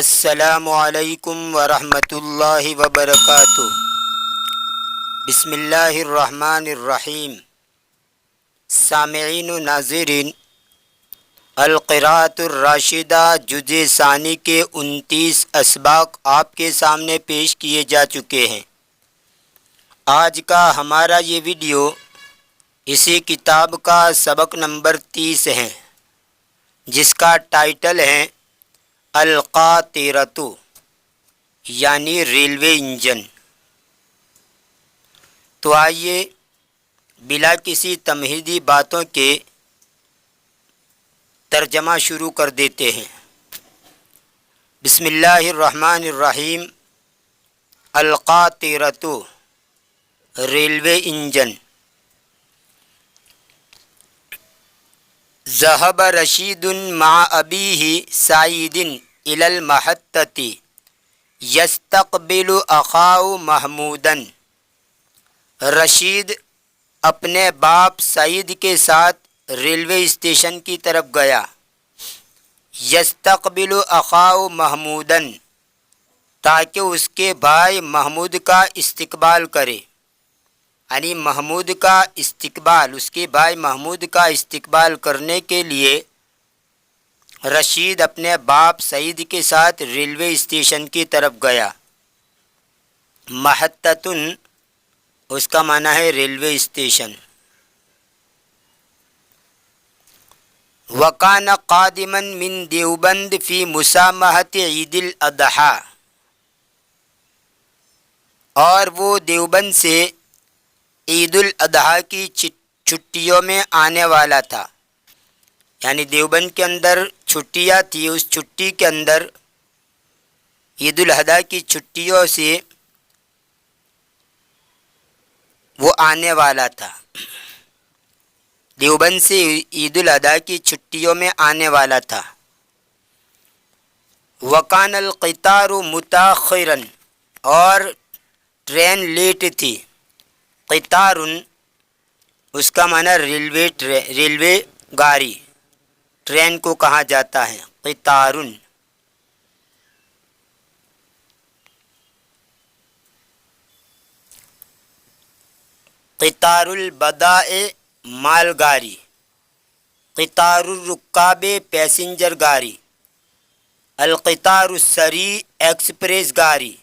السلام علیکم ورحمۃ اللہ وبرکاتہ۔ بسم اللہ الرحمن الرحیم۔ سامعین و ناظرین، القراءۃ الراشدہ جزء ثانی کے 29 اسباق آپ کے سامنے پیش کیے جا چکے ہیں۔ آج کا ہمارا یہ ویڈیو اسی کتاب کا سبق نمبر 30 ہے، جس کا ٹائٹل ہے القاطرۃ، یعنی ریلوے انجن۔ تو آئیے بلا کسی تمہیدی باتوں کے ترجمہ شروع کر دیتے ہیں۔ بسم اللہ الرحمن الرحیم۔ القاطرۃ، ریلوے انجن۔ ذهب رشید مع ابیہ سعید الی المحطۃ یستقبل اخاہ محمودا۔ رشید اپنے باپ سعید کے ساتھ ریلوے اسٹیشن کی طرف گیا۔ یستقبل اخاہ محمودا، تاکہ اس کے بھائی محمود کا استقبال کرے، یعنی محمود کا استقبال، اس کے بھائی محمود کا استقبال کرنے کے لیے رشید اپنے باپ سعید کے ساتھ ریلوے اسٹیشن کی طرف گیا۔ محطۃ، اس کا معنی ہے ریلوے اسٹیشن۔ وَكَانَ قَادِمًا مِن دیوبند فی مسامحۃ عید الاضحیٰ، اور وہ دیوبند سے عید الاضحیٰ کی چھٹیوں میں آنے والا تھا، یعنی دیوبند کے اندر چھٹیاں تھی، اس چھٹی کے اندر عید الاضحیٰ کی چھٹیوں سے وہ آنے والا تھا، دیوبند سے عید الاضحیٰ کی چھٹیوں میں آنے والا تھا۔ وَكَانَ الْقِطَارُ مُتَأَخِّرًا، اور ٹرین لیٹ تھی۔ قطار، اس کا معنی ریلوے گاڑی، ٹرین کو کہا جاتا ہے قطار۔ قطار البضائع، مال گاڑی۔ قطار الرکاب، پیسنجر گاڑی۔ القطار السریع، ایکسپریس گاڑی۔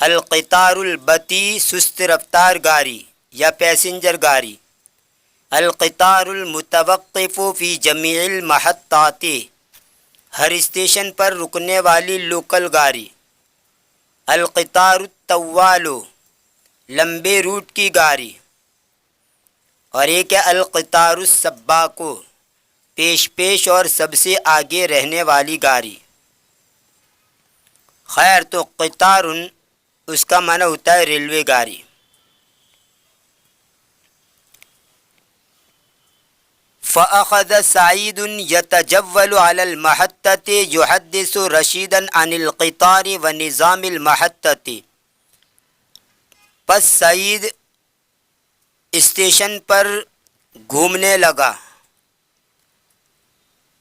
القطار البطیء، سست رفتار گاڑی یا پیسنجر گاڑی۔ القطار المتوقف فی جمیع المحطات، ہر اسٹیشن پر رکنے والی لوکل گاڑی۔ القطار الطوال، لمبے روٹ کی گاڑی۔ اور ایک ہے القطار السباق، پیش اور سب سے آگے رہنے والی گاڑی۔ خیر، تو قطار اس کا معنی ہوتا ہے ریلوے گاڑی۔ فَأَخَذَ سَعِيدٌ يَتَجَوَّلُ عَلَى الْمَحَطَّةِ يُحَدِّثُ رَشِيدًا عَنِ الْقِطَارِ وَنِظَامِ الْمَحَطَّةِ۔ پس سعید اسٹیشن پر گھومنے لگا،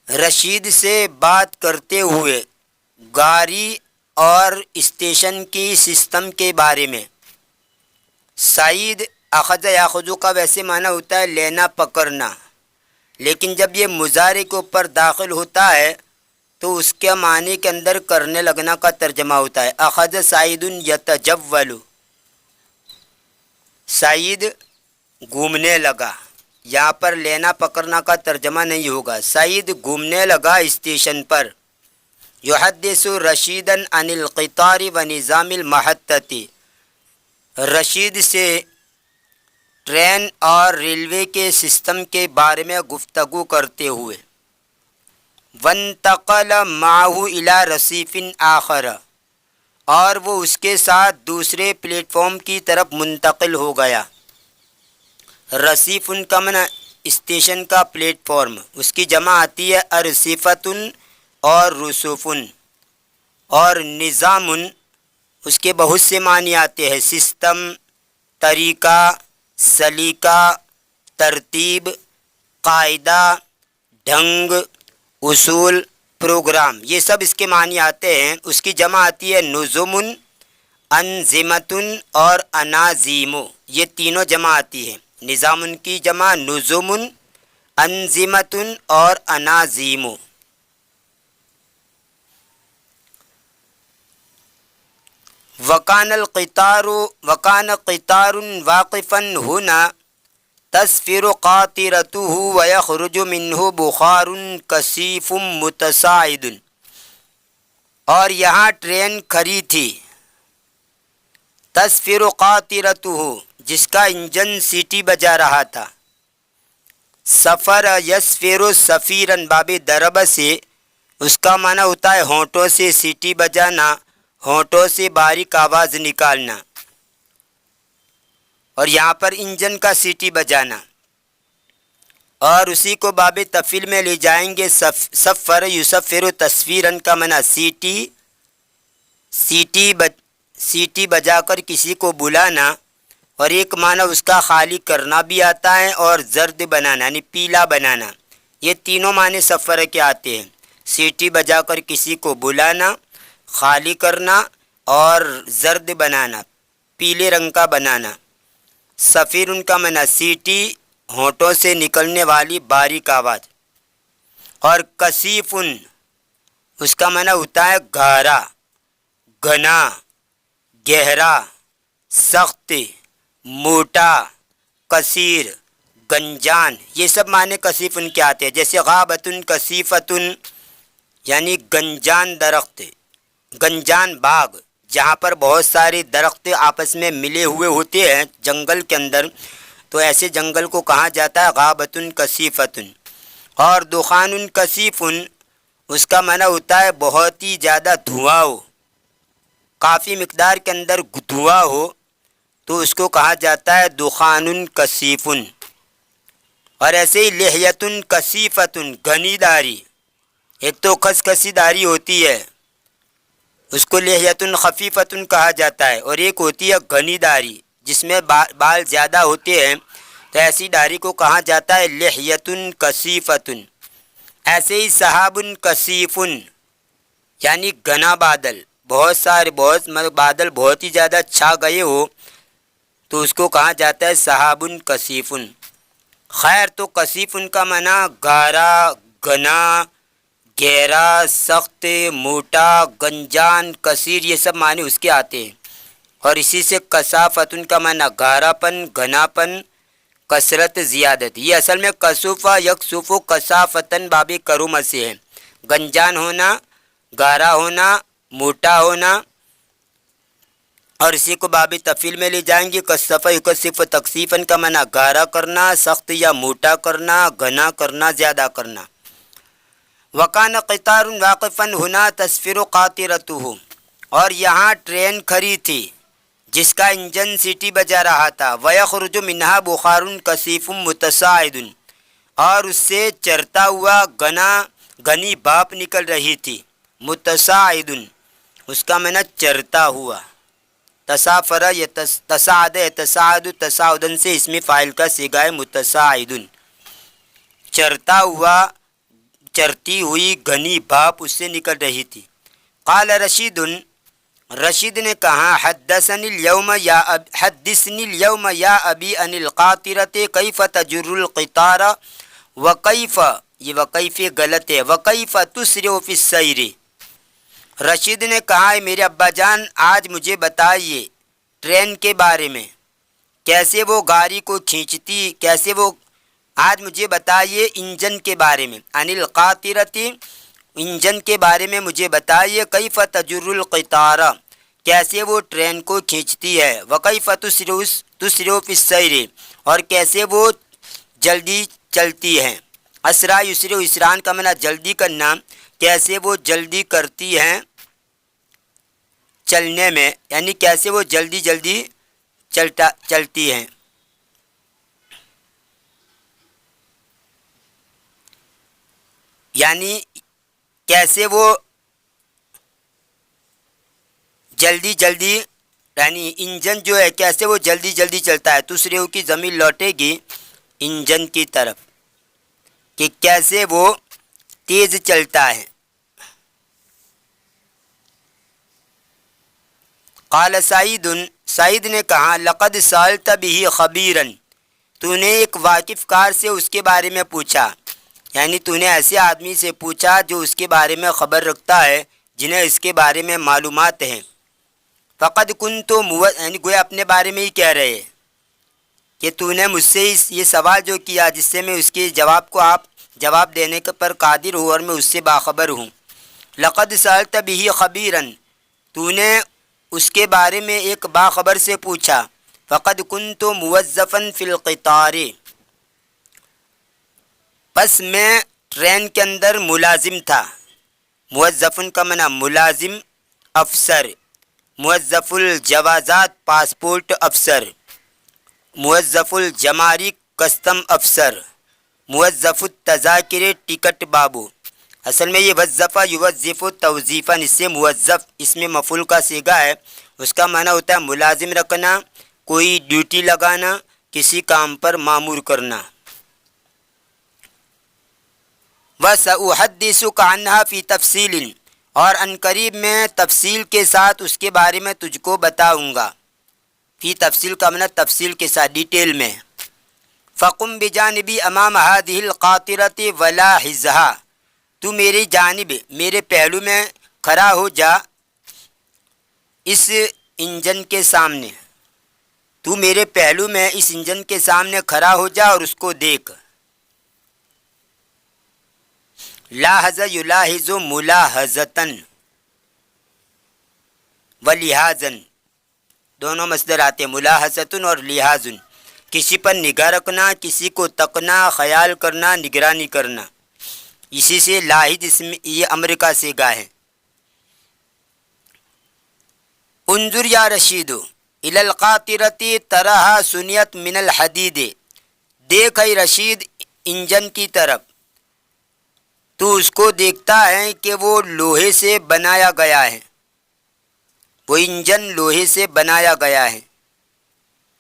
رشید سے بات کرتے ہوئے گاڑی اور اسٹیشن کی سسٹم کے بارے میں۔ سعید، اخذ یاخذ کا ویسے معنی ہوتا ہے لینا پکڑنا، لیکن جب یہ مضارع کے اوپر داخل ہوتا ہے تو اس کے معنی کے اندر کرنے لگنا کا ترجمہ ہوتا ہے۔ اخذ سعید یتجول، سعید گھومنے لگا، یہاں پر لینا پکڑنا کا ترجمہ نہیں ہوگا۔ سعید گھومنے لگا اسٹیشن پر۔ یحدث رشیدا عن القطار ونظام المحطۃ، رشید سے ٹرین اور ریلوے کے سسٹم کے بارے میں گفتگو کرتے ہوئے۔ وانتقل معه الى رصیف آخر، اور وہ اس کے ساتھ دوسرے پلیٹ فارم کی طرف منتقل ہو گیا۔ رصیف ان کا معنی اسٹیشن کا پلیٹ فارم، اس کی جمع آتی ہے ارصفۃ اور رصوف، اور نظام اس کے بہت سے معنی آتے ہیں، سسٹم، طریقہ، سلیقہ، ترتیب، قاعدہ، ڈھنگ، اصول، پروگرام، یہ سب اس کے معنی آتے ہیں. اس کی جمع آتی ہے نظم، انظمتن اور اناظیمو. یہ تینوں جمع آتی ہے. نظام کی جمع نظم، انظمتن اور اناظیمو. وکان قطار واقفا هنا تصفر قاطرته ويخرج منه بخار کثیف متصاعد. اور یہاں ٹرین کھڑی تھی. تصفر قاطرته جس کا انجن سیٹی بجا رہا تھا. سفر یسفر سفیرن باب درب سے اس کا معنی ہوتا ہے ہونٹوں سے سیٹی بجانا، ہونٹوں سے باریک آواز نکالنا، اور یہاں پر انجن کا سیٹی بجانا. اور اسی کو باب تفعیل میں لے جائیں گے. سفر یسفر تصفیرن کا معنی سیٹی بجا کر کسی کو بلانا، اور ایک معنی اس کا خالی کرنا بھی آتا ہے اور زرد بنانا یعنی پیلا بنانا. یہ تینوں معنی سفر کے آتے ہیں. سیٹی بجا کر کسی کو بلانا، خالی کرنا اور زرد بنانا، پیلے رنگ کا بنانا. سفیر ان کا معنی سیٹی، ہونٹوں سے نکلنے والی باریک آواز. اور کثیف اس کا معنی ہوتا ہے گہرا، گھنا، گہرا، سخت، موٹا، کثیر، گنجان. یہ سب معنی کثیف ان کے آتے ہیں. جیسے غابتن کثیفتن یعنی گنجان درخت، گنجان باغ جہاں پر بہت سارے درخت آپس میں ملے ہوئے ہوتے ہیں جنگل کے اندر، تو ایسے جنگل کو کہا جاتا ہے غابتن کثیفتن. اور دخان کثیفن اس کا معنی ہوتا ہے بہت ہی زیادہ دھواں ہو، کافی مقدار کے اندر دھواں ہو تو اس کو کہا جاتا ہے دخان کثیفن. اور ایسے ہی لحیتن کثیفتن گھنی داری. ایک تو خسخسی داری ہوتی ہے اس کو لحیتن خفیفتن کہا جاتا ہے، اور ایک ہوتی ہے گھنی داری جس میں بال زیادہ ہوتے ہیں، تو ایسی داری کو کہا جاتا ہے لحیتن کثیفتن. ایسے ہی سحابن کثیفن یعنی گھنا بادل، بادل بہت ہی زیادہ چھا گئے ہو تو اس کو کہا جاتا ہے سحابن کثیفن. خیر تو کثیفن کا معنی گہرا، گھنا، گہرا، سخت، موٹا، گنجان، کثیر یہ سب معنی اس کے آتے ہیں. اور اسی سے کثافتن کا معنی گہرا پن، گھنا پن، کثرت، زیادت. یہ اصل میں کسوفہ یکسوف کثافتن باب کروم سے ہے. گنجان ہونا، گہرا ہونا، موٹا ہونا. اور اسی کو باب تفعیل میں لے جائیں گے. کثف یکثف تکثیفن کا معنی گہرا کرنا، سخت یا موٹا کرنا، گھنا کرنا، زیادہ کرنا. وکان قطار واقفا هنا تصفر قاطرته اور یہاں ٹرین کھڑی تھی جس کا انجن سیٹی بجا رہا تھا. ویخرج منها بخار کثیف متصاعد اور اس سے چرتا ہوا گھنی بھاپ نکل رہی تھی. متصاعد اس کا معنی چرتا ہوا. تصافر تصاعد تصاعد تصاعدن سے اسم فاعل کا صیغہ متصاعد. چرتا ہوا، چرتی ہوئی گھنی بھاپ اس سے نکل رہی تھی. قال رشید نے کہا حدثنی اليوم یا ابی ان القاطرۃ کیف تجر القطار وکیف، یہ وکیف غلط ہے، وکیف تسرع فی السیر. رشید نے کہا میرے ابا جان آج مجھے بتائیے ٹرین کے بارے میں، کیسے وہ گاڑی کو کھینچتی، کیسے وہ، آج مجھے بتائیے انجن کے بارے میں. ان القاطرۃ انجن کے بارے میں مجھے بتائیے. کیف تجر القطار کیسے وہ ٹرین کو کھینچتی ہے. وکیف تسرع فی السیر اور کیسے وہ جلدی چلتی ہیں. اسرع یسرع اسران کا معنی جلدی کرنا، کیسے وہ جلدی کرتی ہیں چلنے میں، یعنی کیسے وہ جلدی چلتی ہیں. یعنی کیسے وہ جلدی یعنی انجن جو ہے کیسے وہ جلدی چلتا ہے. تسریو کی ضمیر لوٹے گی انجن کی طرف کہ کیسے وہ تیز چلتا ہے. قال سعید، سعید نے کہا لقد سألت به خبیرا، تو نے ایک واقف کار سے اس کے بارے میں پوچھا، یعنی تو نے ایسے آدمی سے پوچھا جو اس کے بارے میں خبر رکھتا ہے، جنہیں اس کے بارے میں معلومات ہیں۔ فقد کنت یعنی گویا اپنے بارے میں ہی کہہ رہے کہ تو نے مجھ سے یہ سوال جو کیا جس سے میں اس کے جواب کو آپ جواب دینے پر قادر ہوں اور میں اس سے باخبر ہوں۔ لقد سألت به خبیرا، تو نے اس کے بارے میں ایک باخبر سے پوچھا۔ فقد کنت موظفا فی القطار، پس میں ٹرین کے اندر ملازم تھا۔ موظفن کا معنی ملازم، افسر، موظف الجوازات پاسپورٹ افسر، موظف الجمارک کسٹم افسر، موظف التذاکر ٹکٹ بابو۔ اصل میں یہ وظفہ یوظف توظیفاً، اس سے موظف اس میں مفعول کا صیغہ ہے، اس کا معنی ہوتا ہے ملازم رکھنا، کوئی ڈیوٹی لگانا، کسی کام پر مامور کرنا۔ وَسَأُحَدِّثُكَ عَنْهَا فِي تَفْصِيلٍ، اور عنقریب میں تفصیل کے ساتھ اس کے بارے میں تجھ کو بتاؤں گا۔ فی تفصیل کا معنی تفصیل کے ساتھ، ڈیٹیل میں۔ فَقُمْ بِجَانِبِي أَمَامَ هَذِهِ الْقَاطِرَةِ وَلَاحِظْهَا، تو میری جانب میرے پہلو میں کھڑا ہو جا اس انجن کے سامنے، تو میرے پہلو میں اس انجن کے سامنے کھڑا ہو جا اور اس کو دیکھ۔ لاحظ یلاحظ ملاحظتاً ولحاظاً، دونوں مصدر آتے ہیں، ملاحظتن اور لحاظن، کسی پر نگاہ رکھنا، کسی کو تکنا، خیال کرنا، نگرانی کرنا، اسی سے لاحظ اس میں یہ امر کا صیغہ ہے۔ انظر یا رشید الی القاطرۃ تراھا صنعت من الحدید، دیکھ اے رشید انجن کی طرف، تو اس کو دیکھتا ہے کہ وہ لوہے سے بنایا گیا ہے، وہ انجن لوہے سے بنایا گیا ہے۔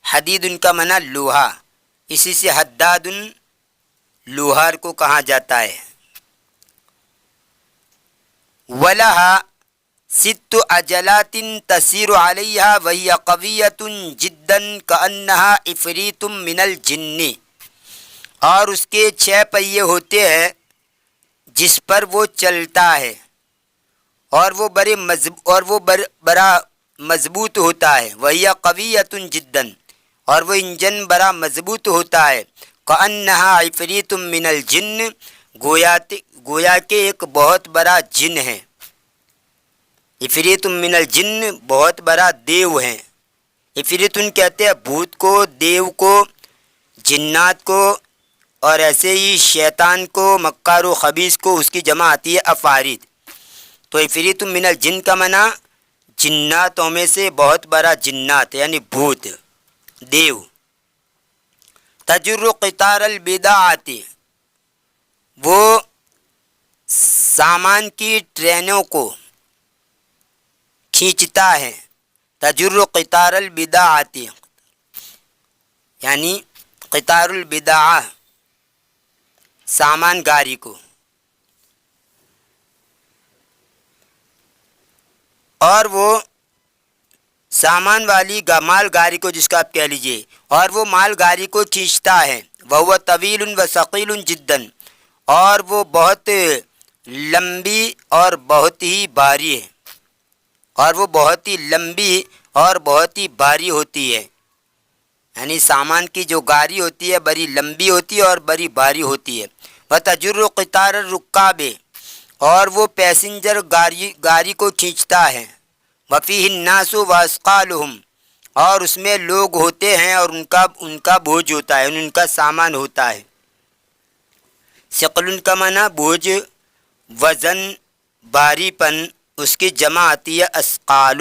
حدید ان کا معنی لوہا، اسی سے حداد لوہار کو کہا جاتا ہے۔ وَلَهَا سِتُّ عَجَلَاتٍ تَسِيرُ عَلَيْهَا وَهِيَ قَوِيَّةٌ جِدًّا كَأَنَّهَا عِفْرِيتٌ مِّنَ الْجِنِّ، اور اس کے 6 پہیے ہوتے ہیں جس پر وہ چلتا ہے، اور وہ بڑا مضبوط ہوتا ہے۔ وَهِيَ قَوِيَّةٌ جِدًّا، اور وہ انجن بڑا مضبوط ہوتا ہے۔ كَأَنَّهَا عِفْرِيتٌ مِّنَ الْجِنِّ، گویا کہ ایک بہت بڑا جن ہے۔ عفریت من الجن، بہت بڑا دیو ہے۔ عفریتن کہتے ہیں بھوت کو، دیو کو، جنات کو، اور ایسے ہی شیطان کو، مکار و خبیث کو، اس کی جمع آتی ہے افارید۔ تو عفریت من الجن کا معنی جناتوں میں سے بہت بڑا جنات یعنی بھوت، دیو۔ تجر قطار البضاعۃ، وہ سامان کی ٹرینوں کو کھینچتا ہے۔ تجر قطار البضاعۃ یعنی قطار البضاعہ، سامان گاری کو۔ اور وہ سامان والی مال گاری کو، جس کا آپ کہہ لیجئے، اور وہ مال گاری کو کھینچتا ہے۔ وَهُوَ طَوِيلٌ وَثَقِيلٌ جِدًّا، اور وہ بہت لمبی اور بہت ہی بھاری ہے، اور وہ بہت ہی لمبی اور بہت ہی بھاری ہوتی ہے۔ یعنی سامان کی جو گاری ہوتی ہے بڑی لمبی ہوتی ہے اور بڑی بھاری ہوتی ہے۔ وَتَجُرُّ قِطَارَ الرُّكَّابِ، اور وہ پیسنجر گاری کو کھینچتا ہے۔ وَفِيهِ النَّاسُ وَأَثْقَالُهُمْ، اور اس میں لوگ ہوتے ہیں اور ان کا بوجھ ہوتا ہے، ان کا سامان ہوتا ہے۔ ثقل کا معنی بوجھ، وزن، بھاری پن، اس کی جمع آتی ہے اثقال۔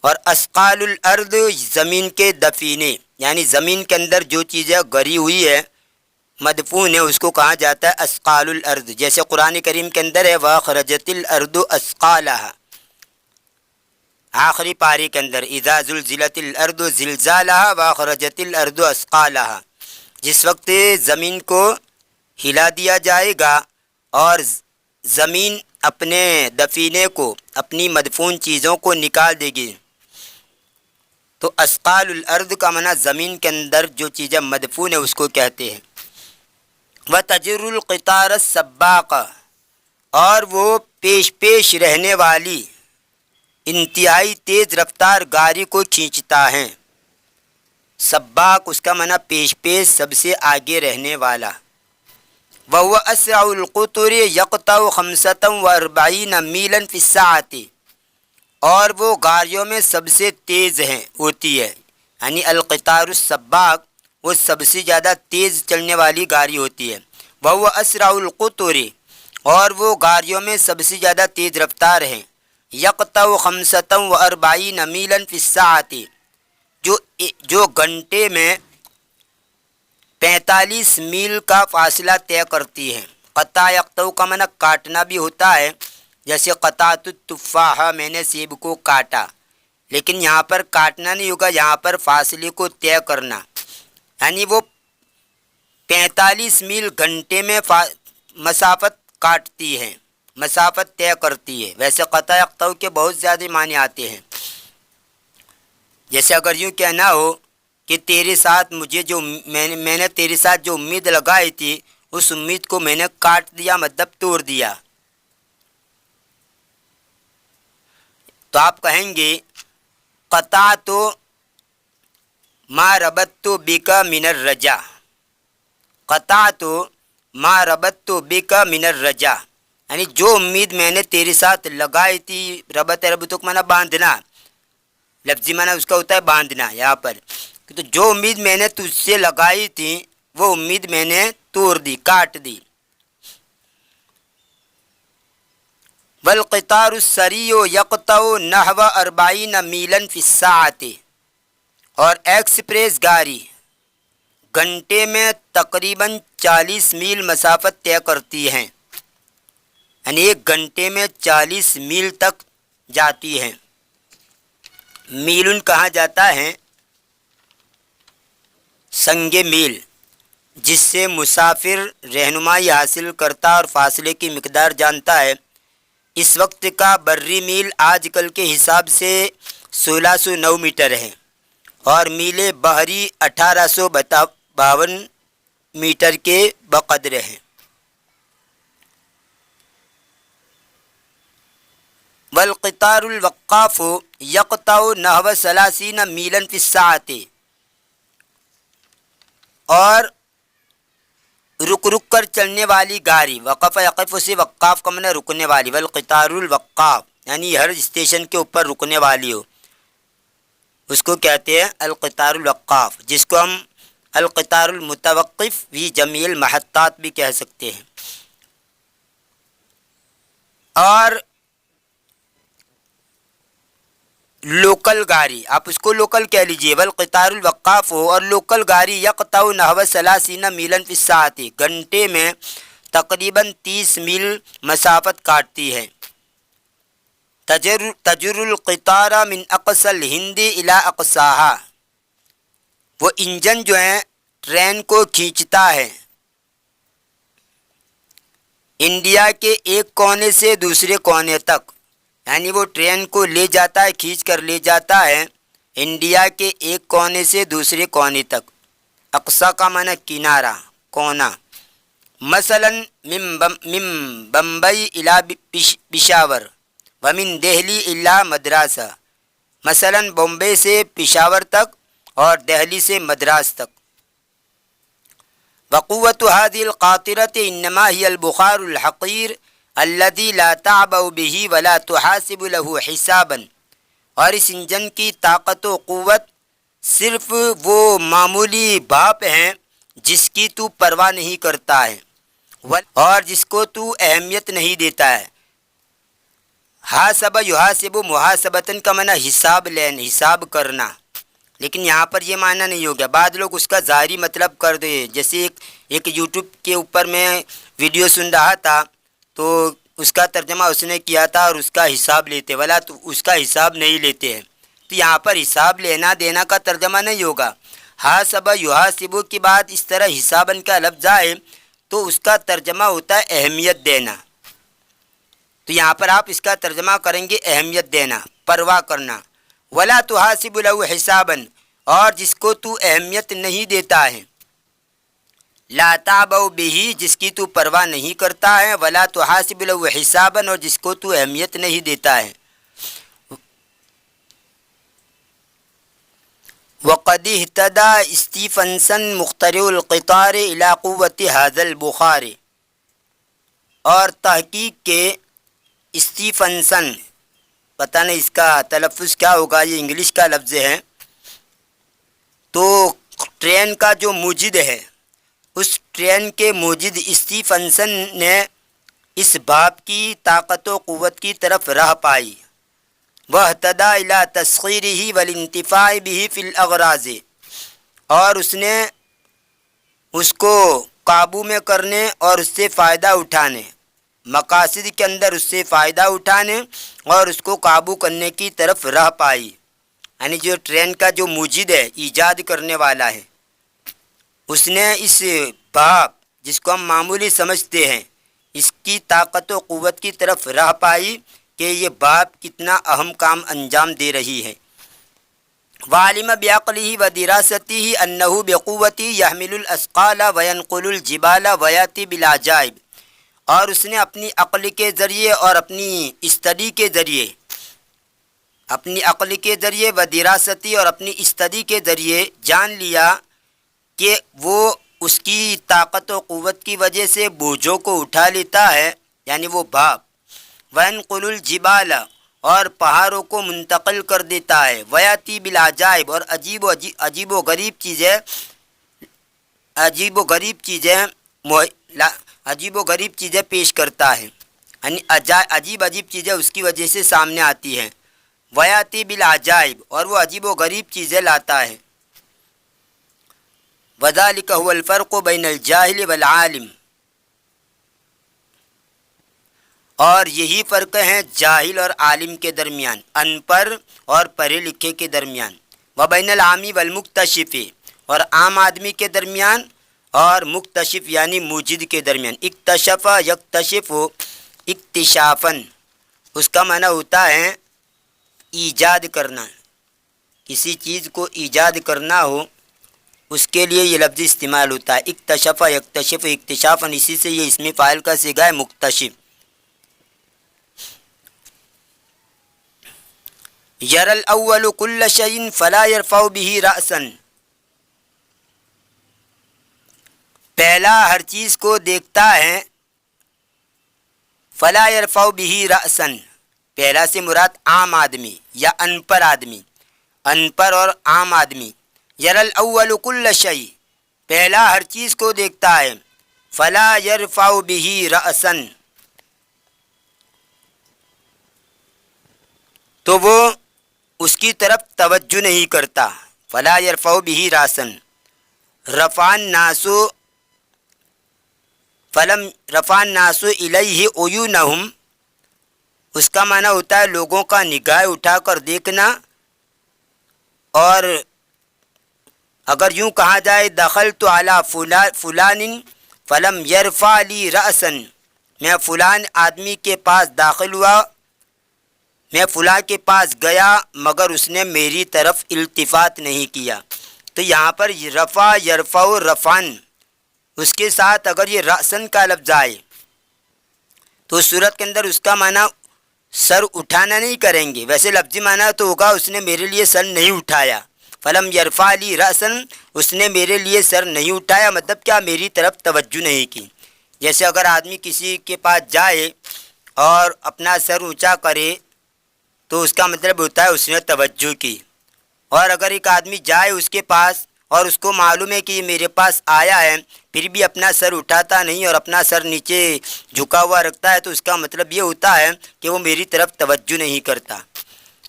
اور اثقال الارض، زمین کے دفینے، یعنی زمین کے اندر جو چیزیں گری ہوئی ہے، مدفون ہے، اس کو کہا جاتا ہے اثقال الارض۔ جیسے قرآن کریم کے اندر ہے وَأَخْرَجَتِ الْأَرْضُ أَثْقَالَهَا، آخری پاری کے اندر اذا زلزلت الارض زلزالها واخرجت الارض اثقالها، جس وقت زمین کو ہلا دیا جائے گا اور زمین اپنے دفینے کو، اپنی مدفون چیزوں کو نکال دے گی۔ تو اسقال الارض کا معنی زمین کے اندر جو چیزیں مدفون ہیں اس کو کہتے ہیں۔ وتجر القطار السباق، اور وہ پیش پیش رہنے والی انتہائی تیز رفتار گاڑی کو کھینچتا ہے۔ سباق اس کا معنی پیش پیش، سب سے آگے رہنے والا۔ وهو اسرع القطر يقطع 45 میلا فی الساعۃ، اور وہ گاڑیوں میں سب سے تیز ہوتی ہے، یعنی القطار السباق وہ سب سے زیادہ تیز چلنے والی گاڑی ہوتی ہے۔ وهو اسرع القطر، اور وہ گاڑیوں میں سب سے زیادہ تیز رفتار ہے۔ یقطع 45 میلا فی الساعۃ، جو گھنٹے میں 45 میل کا فاصلہ طے کرتی ہے۔ قطع یقطع کا معنی کاٹنا بھی ہوتا ہے، جیسے قطعت التفاح، میں نے سیب کو کاٹا، لیکن یہاں پر کاٹنا نہیں ہوگا، یہاں پر فاصلے کو طے کرنا، یعنی وہ 45 میل گھنٹے میں مسافت کاٹتی ہے، مسافت طے کرتی ہے۔ ویسے قطع یقطع کے بہت زیادہ معنی آتے ہیں، جیسے اگر یوں کہنا ہو کہ تیرے ساتھ مجھے جو میں نے تیرے ساتھ جو امید لگائی تھی اس امید کو میں نے کاٹ دیا، مطلب توڑ دیا۔ تو آپ کہیں گے قطعت ما ربطت بک من الرجا، قطعت ما ربطت بک من الرجا، یعنی جو امید میں نے تیرے ساتھ لگائی تھی، ربط کو معنی باندھنا، لفظی معنی اس کا ہوتا ہے باندھنا یہاں پر، تو جو امید میں نے تجھ سے لگائی تھی وہ امید میں نے توڑ دی، کاٹ دی۔ والقطار السریع یقطع نحو 40 میلا فی الساعۃ، اور ایکسپریس گاڑی گھنٹے میں تقریباً 40 میل مسافت طے کرتی ہیں، یعنی ایک گھنٹے میں 40 میل تک جاتی ہیں۔ میلن کہا جاتا ہے سنگ میل، جس سے مسافر رہنمائی حاصل کرتا اور فاصلے کی مقدار جانتا ہے۔ اس وقت کا بری میل آج کل کے حساب سے 1609 میٹر ہے، اور میل بحری 1852 میٹر کے بقدر ہیں۔ والقطار الوقاف یقطع نحو 30 میلا فی الساعۃ، اور رک رک کر چلنے والی گاڑی، وقف یقف سے وقاف کا معنی رکنے والی، والقطار الوقاف یعنی ہر اسٹیشن کے اوپر رکنے والی ہو، اس کو کہتے ہیں القطار الوقاف، جس کو ہم القطار المتوقف فی جمیع المحطات بھی کہہ سکتے ہیں۔ اور لوکل گاڑی، آپ اس کو لوکل کہہ لیجئے، والقطار الوقاف ہو، اور لوکل گاڑی یقطع نحو 30 میلا فی الساعۃ، گھنٹے میں تقریباً 30 میل مسافت کاٹتی ہے۔ تجر القطار من اقصى الہند الى اقصاها، وہ انجن جو ہیں ٹرین کو کھینچتا ہے انڈیا کے ایک کونے سے دوسرے کونے تک، یعنی وہ ٹرین کو لے جاتا ہے، کھینچ کر لے جاتا ہے انڈیا کے ایک کونے سے دوسرے کونے تک۔ اقصا کا معنی کنارہ، کونا۔ مثلا من بمبئی الی پشاور ومن دہلی الی مدراسہ، مثلا بمبئی سے پشاور تک اور دہلی سے مدراس تک۔ وقوت هذه القاطرة انما هي البخار الحقير الذي لا تعبأ به ولا تحاسب له حسابا، اور اس انجن کی طاقت و قوت صرف وہ معمولی بھاپ ہیں جس کی تو پرواہ نہیں کرتا ہے اور جس کو تو اہمیت نہیں دیتا ہے۔ حاسب یحاسب محاسبتاً کا معنی حساب لینا، حساب کرنا، لیکن یہاں پر یہ معنی نہیں ہو گیا، بعض لوگ اس کا ظاہری مطلب کر دے، جیسے ایک یوٹیوب کے اوپر میں ویڈیو سن رہا تھا تو اس کا ترجمہ اس نے کیا تھا اور اس کا حساب لیتے، ولا تو اس کا حساب نہیں لیتے ہیں، تو یہاں پر حساب لینا دینا کا ترجمہ نہیں ہوگا۔ حاسب یحاسب کے بعد اس طرح حساباً کا لفظ آئے تو اس کا ترجمہ ہوتا ہے اہمیت دینا۔ تو یہاں پر آپ اس کا ترجمہ کریں گے اہمیت دینا، پرواہ کرنا۔ ولا تحاسب له حسابا، اور جس کو تو اہمیت نہیں دیتا ہے، لا تعبأ به، جس کی تو پرواہ نہیں کرتا ہے، ولا تحاسب له حسابا، اور جس کو تو اہمیت نہیں دیتا ہے۔ وقد اهتدى اسٹیفنسن مخترع القطار الى قوة هذا البخار، اور تحقیق کے اسٹیفنسن، پتہ نہیں اس کا تلفظ کیا ہوگا، یہ انگلش کا لفظ ہے، تو ٹرین کا جو موجد ہے، اس ٹرین کے موجد اسٹیفنسن نے اس باب کی طاقت و قوت کی طرف راہ پائی۔ وَاهْتَدَى إِلَىٰ تَسْخِيرِهِ وَالِانْتِفَاعِ بِهِ فِي الْأَغْرَاضِ، اور اس نے اس کو قابو میں کرنے اور اس سے فائدہ اٹھانے، مقاصد کے اندر اس سے فائدہ اٹھانے اور اس کو قابو کرنے کی طرف راہ پائی۔ یعنی جو ٹرین کا جو موجد ہے، ایجاد کرنے والا ہے، اس نے اس باب جس کو ہم معمولی سمجھتے ہیں، اس کی طاقت و قوت کی طرف راہ پائی کہ یہ باب کتنا اہم کام انجام دے رہی ہے۔ وعلم بعقله ودراسته انه بقوته يحمل الاثقال وينقل الجبال وياتي بالعجائب، اور اس نے اپنی عقل کے ذریعے اور اپنی اسٹڈی کے ذریعے، اپنی عقل کے ذریعے و دراستی اور اپنی اسٹڈی کے ذریعے جان لیا کہ وہ اس کی طاقت و قوت کی وجہ سے بوجھوں کو اٹھا لیتا ہے، یعنی وہ باب۔ وَيَنْقُلُ الْجِبَالَ، اور پہاڑوں کو منتقل کر دیتا ہے۔ وَيَأْتِي بِالْعَجَائِبِ، اور عجیب و غریب چیزیں پیش کرتا ہے، یعنی عجیب چیزیں اس کی وجہ سے سامنے آتی ہیں۔ وَيَأْتِي بِالْعَجَائِبِ، اور وہ عجیب و غریب چیزیں لاتا ہے۔ وَذَلِكَ هُوَ الْفَرْقُ بَيْنَ الْجَاهِلِ وَالْعَالِمِ، اور یہی فرق ہے جاہل اور عالم کے درمیان، ان پڑھ اور پڑھے لکھے کے درمیان۔ وَبَيْنَ الْعَامِ وَالْمُكْتَشِفِ، اور عام آدمی کے درمیان اور مکتشف یعنی موجد کے درمیان۔ اکتشف یکتشف اکتشافاً، اس کا معنی ہوتا ہے ایجاد کرنا، کسی چیز کو ایجاد کرنا ہو اس کے لیے یہ لفظ استعمال ہوتا ہے۔ اکتشف یکتشف اکتشافاً، اسی سے یہ اسم فاعل کا صیغہ ہے مکتشف۔ یر الاول کل شیء فلا یرفع به رأسا، پہلا ہر چیز کو دیکھتا ہے، فلا یرفع به رأسا، پہلا سے مراد عام آدمی یا ان پڑھ آدمی، ان پڑھ اور عام آدمی۔ یر الاول کل شیء، پہلا ہر چیز کو دیکھتا ہے، فلا یرفع به رأسا، تو وہ اس کی طرف توجہ نہیں کرتا۔ فلا یرفع به رأسا، رفع الناس الیہ عیونہم، اس کا معنی ہوتا ہے لوگوں کا نگاہ اٹھا کر دیکھنا، اور اگر یوں کہا جائے دخلت علی فلان فلم یرفع لی رأسا، میں فلان آدمی کے پاس داخل ہوا، میں فلاں کے پاس گیا مگر اس نے میری طرف التفات نہیں کیا۔ تو یہاں پر رفع یرفع رفعن، اس کے ساتھ اگر یہ رأسن کا لفظ آئے تو اس صورت کے اندر اس کا معنی سر اٹھانا نہیں کریں گے، ویسے لفظی معنی تو ہوگا اس نے میرے لیے سر نہیں اٹھایا۔ فلم یرفع لی رأسن، اس نے میرے لیے سر نہیں اٹھایا، مطلب کیا، میری طرف توجہ نہیں کی۔ جیسے اگر آدمی کسی کے پاس جائے اور اپنا سر اونچا کرے تو اس کا مطلب ہوتا ہے اس نے توجہ کی، اور اگر ایک آدمی جائے اس کے پاس اور اس کو معلوم ہے کہ یہ میرے پاس آیا ہے پھر بھی اپنا سر اٹھاتا نہیں اور اپنا سر نیچے جھکا ہوا رکھتا ہے، تو اس کا مطلب یہ ہوتا ہے کہ وہ میری طرف توجہ نہیں کرتا۔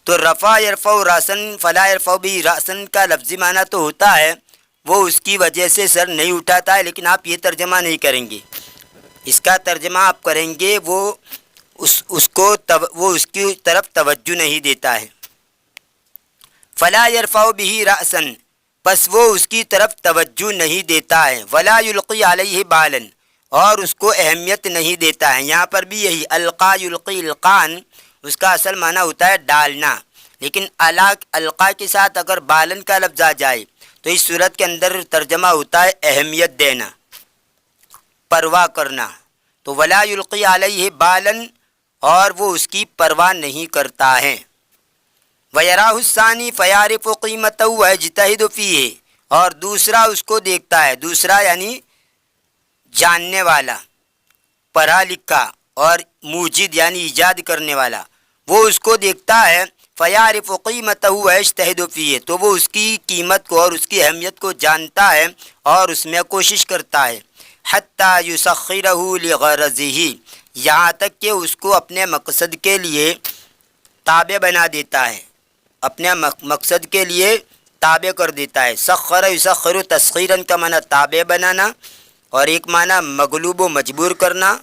تو رفع یرفع راسن فلا یرفع بھی راسن کا لفظی معنی تو ہوتا ہے وہ اس کی وجہ سے سر نہیں اٹھاتا ہے، لیکن آپ یہ ترجمہ نہیں کریں گے، اس کا ترجمہ آپ کریں گے وہ اس کی طرف توجہ نہیں دیتا ہے۔ فلا یرفع به رأسا، پس وہ اس کی طرف توجہ نہیں دیتا ہے۔ ولا یلقی علیہ بالا، اور اس کو اہمیت نہیں دیتا ہے۔ یہاں پر بھی یہی القا یلقی القان، اس کا اصل معنی ہوتا ہے ڈالنا، لیکن القا کے ساتھ اگر بالن کا لفظ آ جائے تو اس صورت کے اندر ترجمہ ہوتا ہے اہمیت دینا، پرواہ کرنا۔ تو ولا یلقی علیہ بالن، اور وہ اس کی پرواہ نہیں کرتا ہے۔ وَيَرَاهُ الثَّانِي فَيَعْرِفُ قِيمَتَهُ وَيَجْتَهِدُ فِيهِ، اور دوسرا اس کو دیکھتا ہے، دوسرا یعنی جاننے والا، پڑھا لکھا اور موجد یعنی ایجاد کرنے والا، وہ اس کو دیکھتا ہے۔ فَيَعْرِفُ قِيمَتَهُ وَيَجْتَهِدُ فِيهِ، تو وہ اس کی قیمت کو اور اس کی اہمیت کو جانتا ہے اور اس میں کوشش کرتا ہے۔ حَتَّى يُسَخِّرَهُ لِغَرَضِهِ، یہاں تک کہ اس کو اپنے مقصد کے لیے تابع بنا دیتا ہے، اپنے مقصد کے لیے تابع کر دیتا ہے۔ سخر یسخر تسخیرن کا معنی تابع بنانا، اور ایک معنی مغلوب و مجبور کرنا،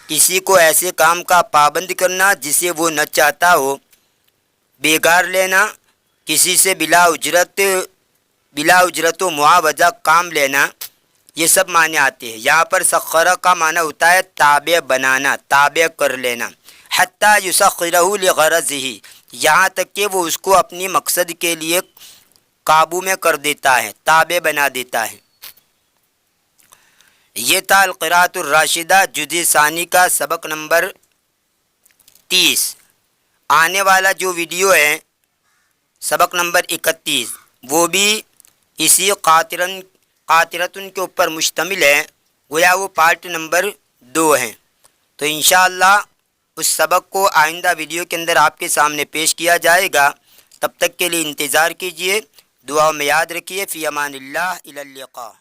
کسی کو ایسے کام کا پابند کرنا جسے وہ نہ چاہتا ہو، بیگار لینا، کسی سے بلا اجرت و معاوضہ کام لینا، یہ سب معنی آتے ہیں۔ یہاں پر سخرہ کا معنی ہوتا ہے تابع بنانا، تابع کر لینا۔ حتیٰ یسخرہ لغرضہ، یہاں تک کہ وہ اس کو اپنی مقصد کے لیے قابو میں کر دیتا ہے، تابع بنا دیتا ہے۔ یہ تھا القراءۃ الراشدہ جزء ثانی کا سبق نمبر 30۔ آنے والا جو ویڈیو ہے سبق نمبر 31، وہ بھی اسی قاطرتن کے اوپر مشتمل ہے، گویا وہ پارٹ نمبر 2 ہے۔ تو انشاءاللہ اس سبق کو آئندہ ویڈیو کے اندر آپ کے سامنے پیش کیا جائے گا۔ تب تک کے لیے انتظار کیجیے، دعاؤں میں یاد رکھیے۔ فی امان اللہ، الی اللقاء۔